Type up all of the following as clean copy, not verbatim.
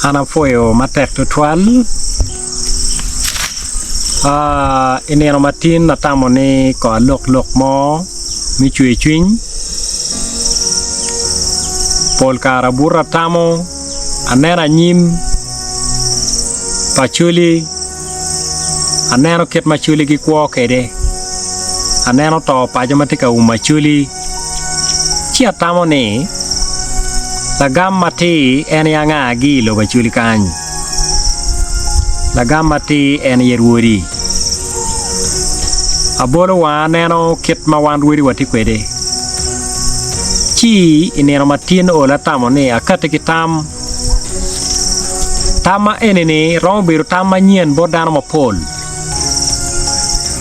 anafoyo matek to twal ineno matin natamo ni ko lok mo mi chwe chwiny pol kara burra tamo anera nyim pachuli aneno ket machuli gi kwo kede aneno to pajo matika umachuli chia tamo ni lagam mati en yanga gi lo bachuli kany lagam mati en yerwori abolo wa neno ket mawan wori wati kwede chi ineno matin ola tamo ni akate kitam tama enene rombiru tama nyien bodano mapol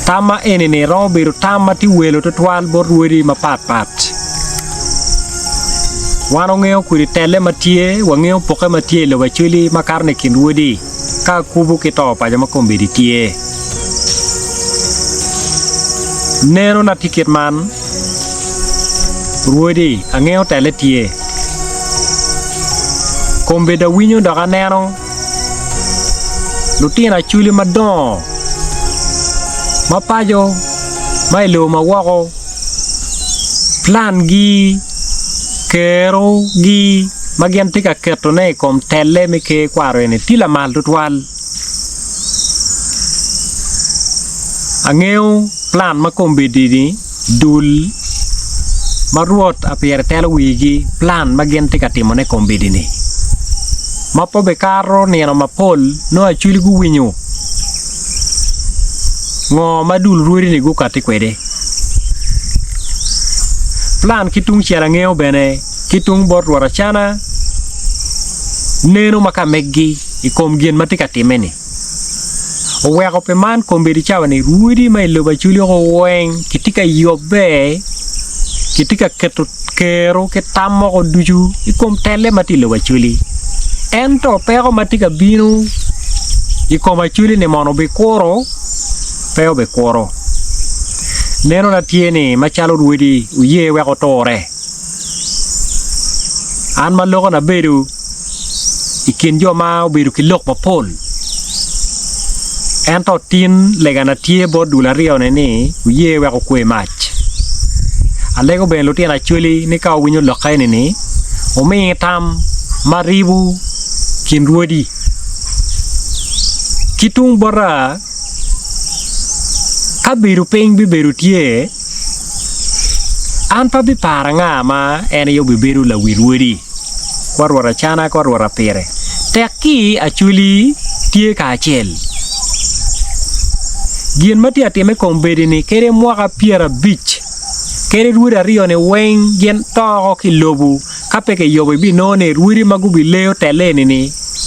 tama enene rombiru tama ti welo to twal borwori mapat wano ngeo kuri tele matie wangeo poke matie lo bachuli makarne kinwodi ka kubu kito paja makombedi tie neno na tiket man ruodi angeo tele tie kombeda winyo daga neno lutina chuli madon mapajo mailo mawako plan gi kero gi magiantika ketone kom tele mike kwaro ne tila mal tutwal angeo plan makombedi ni dul Rwot Apire telo wigi plan magiantika timone kombedi ni mapo bekaro neno mapol no achuli gu winyo ngo madul ruori ni gukati kwede plan kitung chiara ngeo bene kitung bot wara chana neno maka meggi ikom gien matika timeni oweko pe man kombedi chawa ni ruori mai lo bachuli ko weng kitika yobe kitika keto kero ke tamo ko duju ikom tele mati lo bachuli ento pero matika binu ikom achuli ni mono be koro peo be koro neno na tiene machalo ruodi uye weko tore an maloko na bedu ikin jo ma bedu kilok mapol ento tin lega na tie bo dula rio ni uye weko kwe mach alego ben lutia na chuli ni ka winyo lokay ni umi tam maribu kin ruodi kitung bora kabiru peng biberu tie an pa bi paranga ma ene yo biberu la wirwori kwarwara chana kwarwara pere teki achuli tie ka achel gien mati atime kombedi ni kere mwaka piera beach kere ruira rio ne weng gen toko ki lobu kapeke yobo bi no ne ruiri magubi leo teleni ni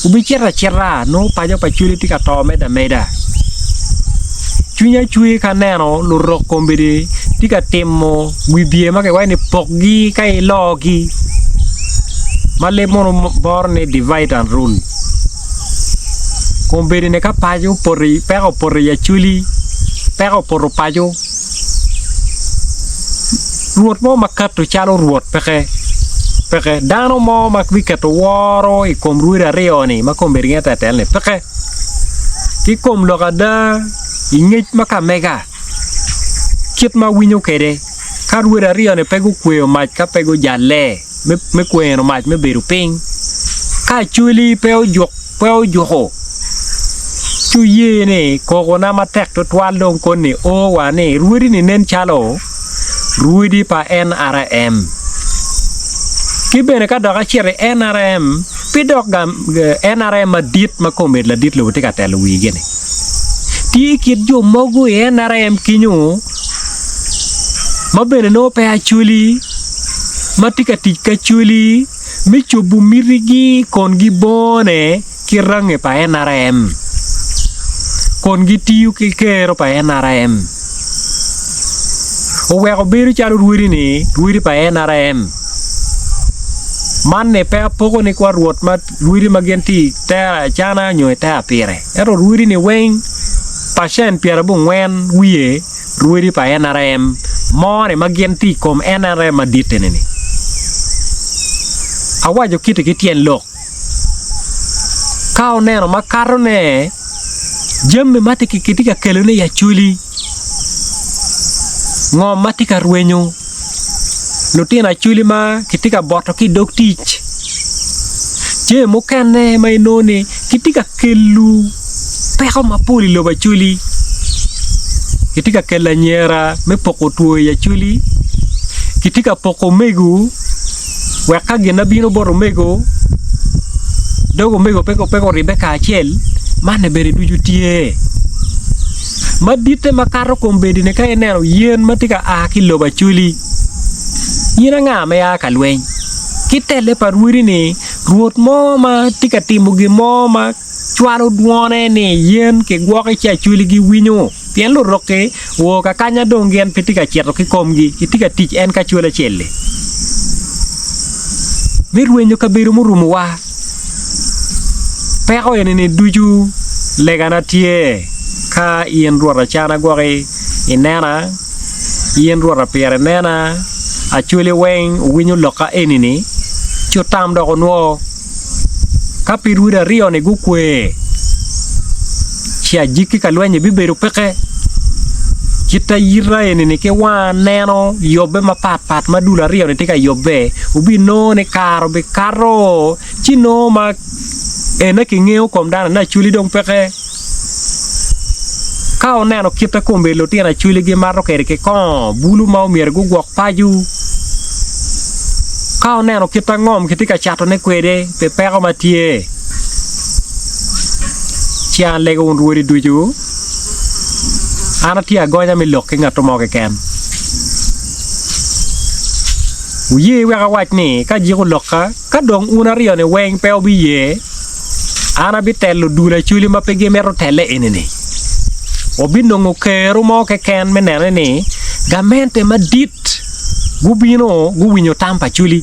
ubi chera no pajo pachuli tika to meda chunya chui kaneno lurok kombedi tika temo wibie make wani pokgi kai logi male mono borne divide and rule kombedi ne ka pajo pori pero pori ya chuli pero poro pajo Rwot mo makato chalo Rwot peke dano mo makbikato woro ikom ruira reoni makombedi ngeta telne peke kikom lokada ingech maka mega kit ma winyo kede ka ruira reoni pego kweo mach ka pego jale me kweno mach me beru ping ka chuli peo joko chuye ne koko na matek to twal dong koni o wane ruiri ni nen chalo ruidi pa NRM kibene ka doga chere NRM pidok gam NRM madit makombed la dit lo tika telo wigene ti kit jo mogu NRM kinyo mabene no pe achuli matika tika chuli michubu mirigi kongi bone kirange pa NRM kongi tiu kikero pa NRM oweko biru chalo ruiri pa NRM manne pe poko ni kwa Rwot ma ruiri magenti te Acana nyo te Apire ero ruiri ni weng pasien piera bu ngwen wiye ruiri pa NRM more magenti kom NRM madite ni awajo kiti kitien lok kao neno makarone jemme mati kitika kelone ya chuli ngom mati ka rwenyo lutina chuli ma kitika boto ki dok tich je mokane mainone kitika kelu peko mapuli loba chuli kitika kela nyera me poko tuo ya chuli kitika poko megu weka gina bino boro mego dogo mego peko Rebecca achel mane bere duju tie madite makaro kombedi ne kay neno yen matika aki loba chuli yina ngame ya kalwen kitele parwiri ni ruot moma tika timo gi moma chwalo duone ni yen ke gwoke cha chuli gi winyo pien lo roke wo ka kanya dongen pitika cheto ki komgi kitika tich en ka chula chelle mirwenyo kabiru murumu wa peko ni duju legana tie ka yen ruora chana gwoke inena yen ruora pere nena achuli weng winyo loka enini chutam do no kapiruda rio ne gukwe chia jiki kalwenye biberu peke kita yira enini ke wa neno yobe mapat madula rio ne tika yobe ubi no ne karo be karo chino ma ena ke ngeo kom dana na chuli dong peke kao neno kita kombe lo tina chuli gi maro kere ke kon bulu mau mier gu gwok paju kao neno kita ngom kitika chato ne kwede pe peko matie chian lego un ruori duju ana tia gonya mi lok ngato mo ke ken uye wega wat ni ka jigo lokka ka dong una rio ne weng pe obi ye ana bitelo dula chuli ma pege mero tele enene obino ngokero mo ke ken menene ni gamente madit gubino guwinyo tampa chuli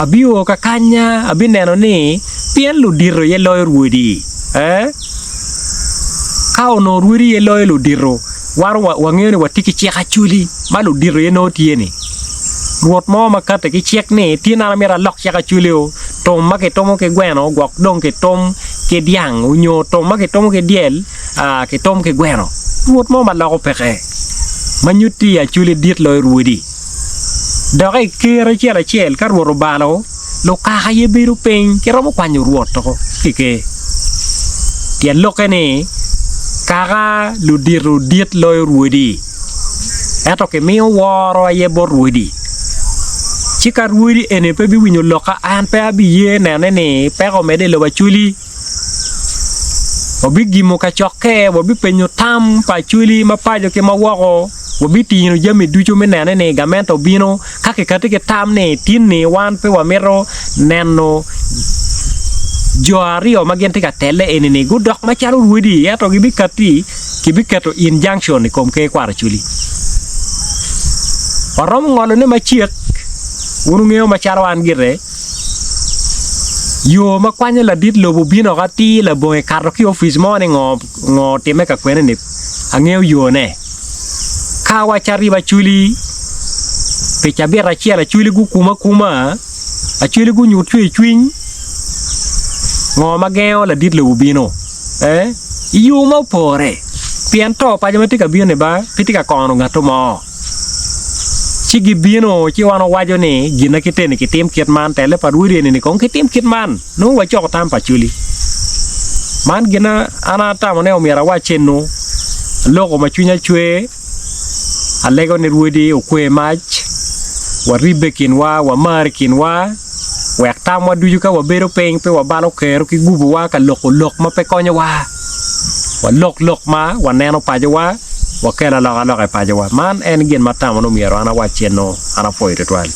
abiwo kakanya abineno ni pien lu diro ye loy ruodi kao no ruodi ye loy lu diro war wangene watiki cheka chuli malu diro ye no tieni ruot mo makate ki chek ni tina mera lok cheka chuli o tom make tomo ke gweno gwok dong ke tom ke diang unyo tom make tomo ke diel ke tom ke gweno ruot mo maloko peke manyuti ya chuli dit loy ruodi dore kera chela chel ka ruoro balo lo ka ye biru pen ke romo kwanyo ruoto kike tien lokene kaga lu diru dit loy ruodi eto ke mi woro ye bor ruodi chika ruodi ene pe bi winyo loka an pe abi ye nene ne pe ko mede lo chuli obi gimo ka choke obi penyo tam pa chuli ma pajo ke ma woro wabiti no jami ducho menane ne gamento bino kake katike tamne tinni wan pe wamero neno joario magente ka tele enene gudok macharo ruodi yato kibikato injunction kom ke kwara chuli parom ngolo ne machiek unu ngeo macharo an gire yo makwanya la dit lobo bino gati la boe karro ki office morning ngo time ka kwene ne angeo yo ne kawa chari ba chuli pe chabera chiela chuli gu kuma a chuli gu nyutwe chwin ngo mageo la dit lobo bino yu ma pore piento pa jamati ka bino ne ba pitika kono ngato mo chigi bino chi wano wajo ni gina kitene kitim kitman tele paruri ni kong kitim kitman no wa chok tam pa chuli man gina ana ta mo ne o mira wa chenu loko ma chunya chwe alego ni ruodi o kwe mach wa ribekin wa markin wa wek tam wa duju ka wa bero peng pe wa balo kero ki gubu wa ka lok ma pe konyo wa lok ma wa neno pa wa kela la pa man en gin matam no mira ana wa cheno ana foi ritual